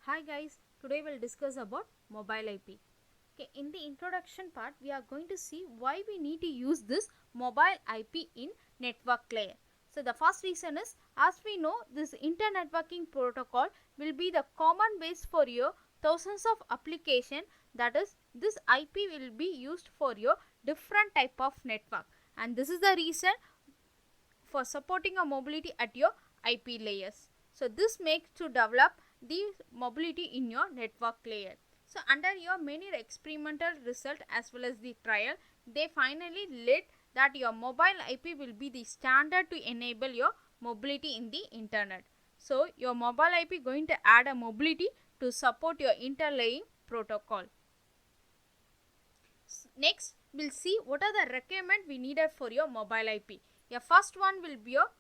Hi guys, today we'll discuss about mobile IP. Okay, in the introduction part, we are going to see why we need to use this mobile IP in network layer. So the first reason is, as we know, this internetworking protocol will be the common base for your thousands of application. That is, this IP will be used for your different type of network, and this is the reason for supporting a mobility at your IP layers. So this makes to develop the mobility in your network layer. So under your many experimental result as well as the trial, they finally led that your mobile IP will be the standard to enable your mobility in the internet. So your mobile IP going to add a mobility to support your interlaying protocol. Next, we'll see what are the requirements we needed for your mobile IP. Your first one will be your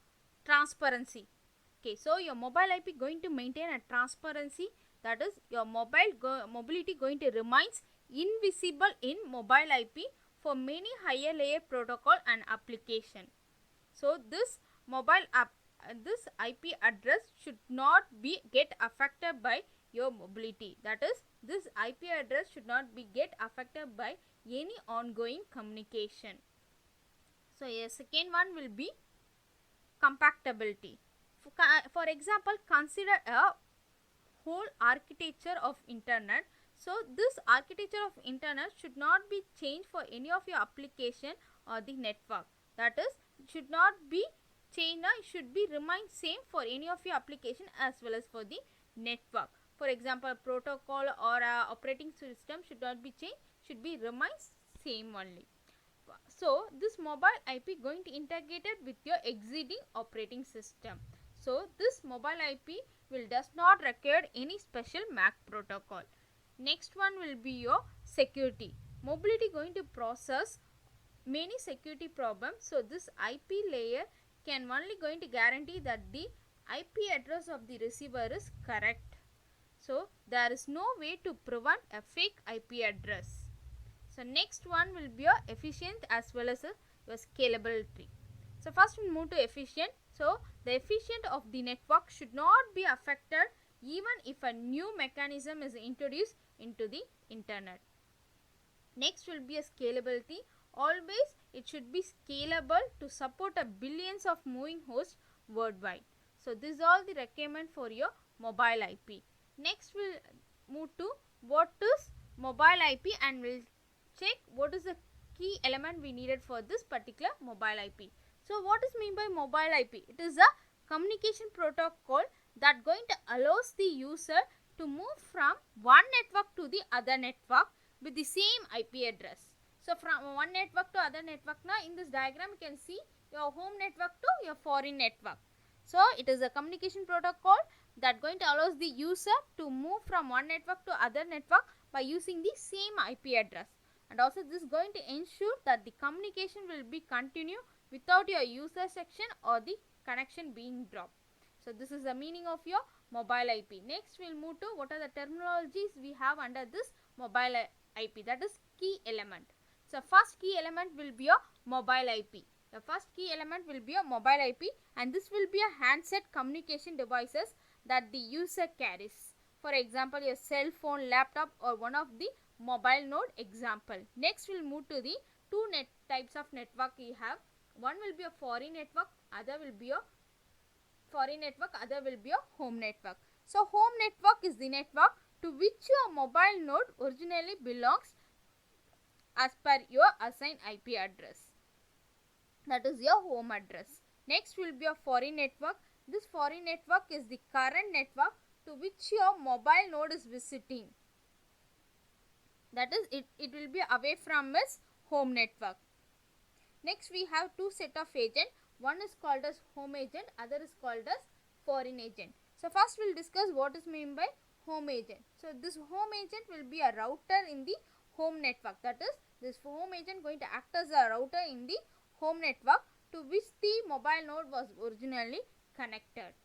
transparency. Okay, so your mobile IP going to maintain a transparency, that is your mobility going to remains invisible in mobile IP for many higher layer protocol and application. So this this IP address should not be get affected by your mobility. That is, this IP address should not be get affected by any ongoing communication. So a second one will be compatibility. For example, consider a whole architecture of internet. So this architecture of internet should not be changed for any of your application or the network. That is, it should not be changed, it should be remain same for any of your application as well as for the network. For example, protocol or operating system should not be changed, should be remains same only. So this mobile IP going to integrate it with your existing operating system. So this mobile IP will does not require any special MAC protocol. Next one will be your security. Mobility going to process many security problems. So this IP layer can only going to guarantee that the IP address of the receiver is correct. So there is no way to prevent a fake IP address. So next one will be your efficient as well as your scalability. So first we move to efficient. So the efficient of the network should not be affected even if a new mechanism is introduced into the internet. Next will be a scalability. Always it should be scalable to support a billions of moving hosts worldwide. So this is all the requirement for your mobile IP. Next we'll move to what is mobile IP, and we'll check what is the key element we needed for this particular mobile IP. So what is mean by mobile IP? It is a communication protocol that going to allows the user to move from one network to the other network with the same IP address. So from one network to other network, now in this diagram you can see your home network to your foreign network. So it is a communication protocol that going to allows the user to move from one network to other network by using the same IP address. And also this is going to ensure that the communication will be continue without your user section or the connection being dropped. So this is the meaning of your mobile IP. Next we'll move to what are the terminologies we have under this mobile IP, that is key element. So first key element will be your mobile IP. The first key element will be your mobile IP, and this will be a handset communication devices that the user carries. For example, your cell phone, laptop, or one of the mobile node example. Next we'll move to the two types of network we have. One will be a foreign network, other will be a foreign network, other will be a home network. So home network is the network to which your mobile node originally belongs as per your assigned IP address. That is your home address. Next will be a foreign network. This foreign network is the current network to which your mobile node is visiting. That is, it will be away from its home network. Next we have two set of agent. One is called as home agent, other is called as foreign agent. So first we'll discuss what is meant by home agent. So this home agent will be a router in the home network. That is, this home agent going to act as a router in the home network to which the mobile node was originally connected.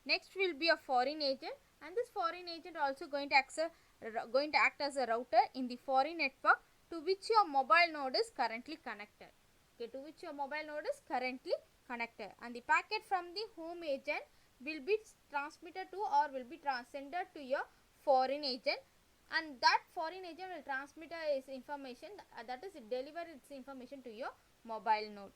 Next will be a foreign agent, and this foreign agent also going to act as a router in the foreign network to which your mobile node is currently connected. Okay, to which your mobile node is currently connected, and the packet from the home agent will be transmitted to or will be sent to your foreign agent, and that foreign agent will transmit its information, that is it deliver its information to your mobile node.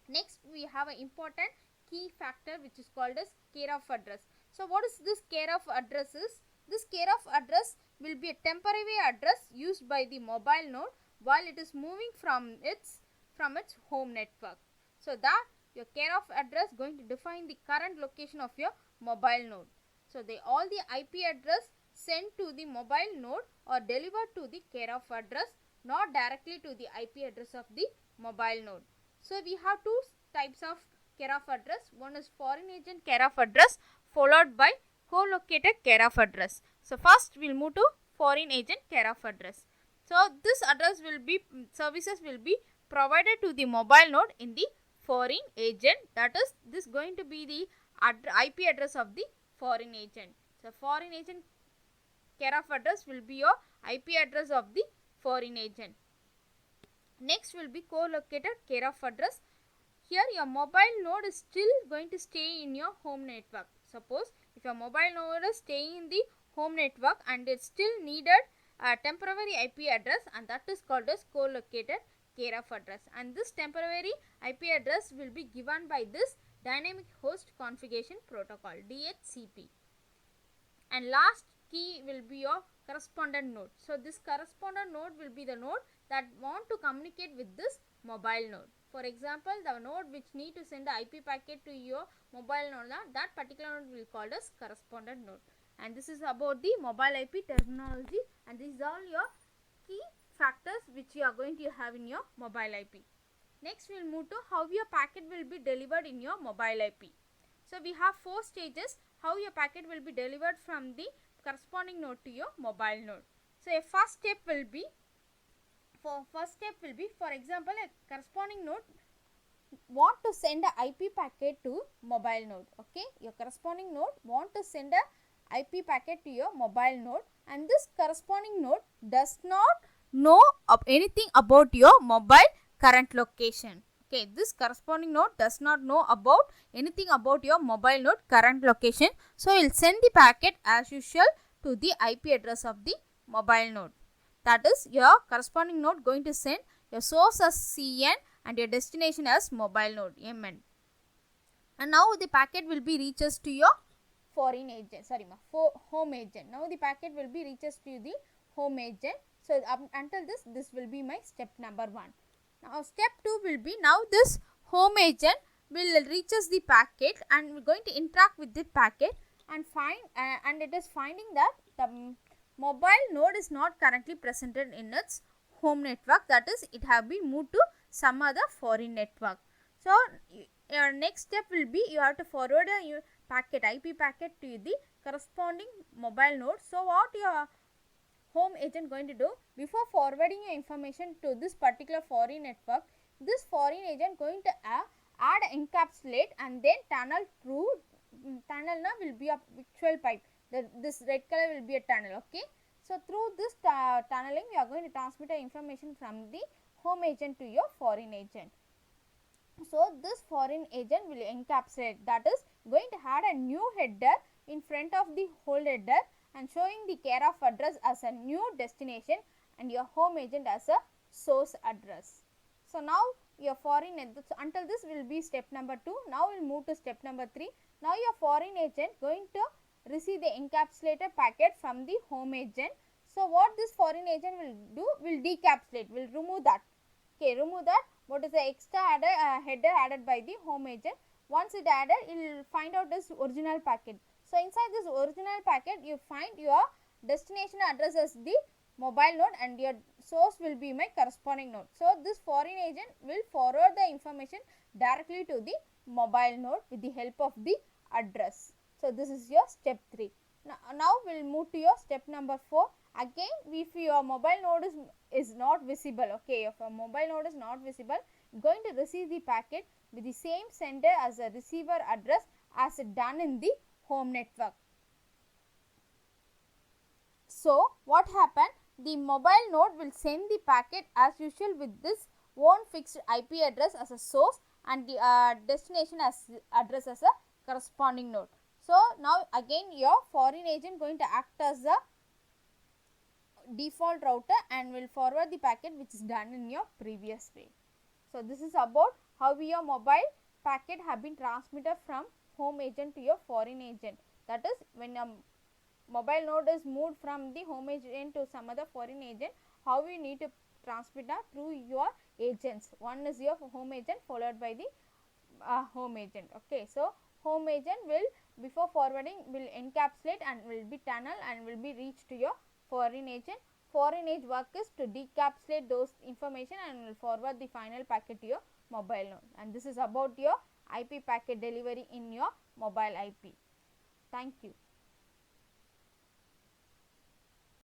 Next we have an important key factor which is called as care of address. So what is this care of address is? This care of address will be a temporary address used by the mobile node while it is moving from its home network. So that your care of address going to define the current location of your mobile node. So all the IP address sent to the mobile node or delivered to the care of address, not directly to the IP address of the mobile node. So we have two types of care of address. One is foreign agent care of address followed by co-located care of address. So first we will move to foreign agent care of address. So this address will be, services will be provided to the mobile node in the foreign agent, that is this going to be the IP address of the foreign agent. So foreign agent care of address will be your IP address of the foreign agent. Next will be co-located care of address. Here your mobile node is still going to stay in your home network. Suppose if your mobile node is staying in the home network and it still needed a temporary IP address, and that is called as co-located care of address, and this temporary IP address will be given by this dynamic host configuration protocol, DHCP. And last key will be your correspondent node. So this correspondent node will be the node that want to communicate with this mobile node. For example, the node which need to send the IP packet to your mobile node, that particular node will be called as correspondent node. And this is about the mobile IP terminology, and these are all your key factors which you are going to have in your mobile IP. Next we will move to how your packet will be delivered in your mobile IP. So we have 4 stages how your packet will be delivered from the corresponding node to your mobile node. So a first step will be, for example, a corresponding node want to send a IP packet to mobile node. Okay, your corresponding node want to send a IP packet to your mobile node, and this corresponding node does not know anything about your mobile current location. Okay, this corresponding node does not know about anything about your mobile node current location. So it will send the packet as usual to the IP address of the mobile node. That is, your corresponding node going to send your source as CN and your destination as mobile node MN. And now the packet will be reaches to your foreign agent, home agent. Now the packet will be reaches to the home agent. So until this will be my step number 1. Now step 2 will be, now this home agent will reaches the packet and we're going to interact with the packet and find and it is finding that the mobile node is not currently presented in its home network, that is it have been moved to some other foreign network. So your next step will be, you have to forward your IP packet to the corresponding mobile node. So what your home agent going to do, before forwarding your information to this particular foreign network, this foreign agent going to add encapsulate and then tunnel through, tunnel will be a virtual pipe, this red color will be a tunnel. Okay, so through this tunneling we are going to transmit the information from the home agent to your foreign agent. So this foreign agent will encapsulate, that is going to add a new header in front of the whole header and showing the care of address as a new destination and your home agent as a source address. So now your foreign, until this will be step number 2. Now we will move to step number 3. Now your foreign agent going to receive the encapsulated packet from the home agent. So what this foreign agent will do, will decapsulate, will remove that. Okay, remove that. What is the extra header added by the home agent? Once it added, it will find out this original packet. So inside this original packet, you find your destination address as the mobile node and your source will be my corresponding node. So this foreign agent will forward the information directly to the mobile node with the help of the address. So this is your step 3. Now we will move to your step number 4. Again, if your mobile node is not visible, okay, if a mobile node is not visible, going to receive the packet with the same sender as a receiver address as done in the home network. So what happened? The mobile node will send the packet as usual with this own fixed IP address as a source and the destination as address as a corresponding node. So now again your foreign agent going to act as the default router and will forward the packet which is done in your previous way. So this is about how your mobile packet have been transmitted from home agent to your foreign agent. That is, when a mobile node is moved from the home agent to some other foreign agent, how you need to transmit that through your agents. One is your home agent followed by the home agent. Okay, so home agent will, before forwarding, will encapsulate and will be tunnel and will be reached to your foreign agent. Foreign agent work is to decapsulate those information and will forward the final packet to your mobile node. And this is about your IP packet delivery in your mobile IP. Thank you.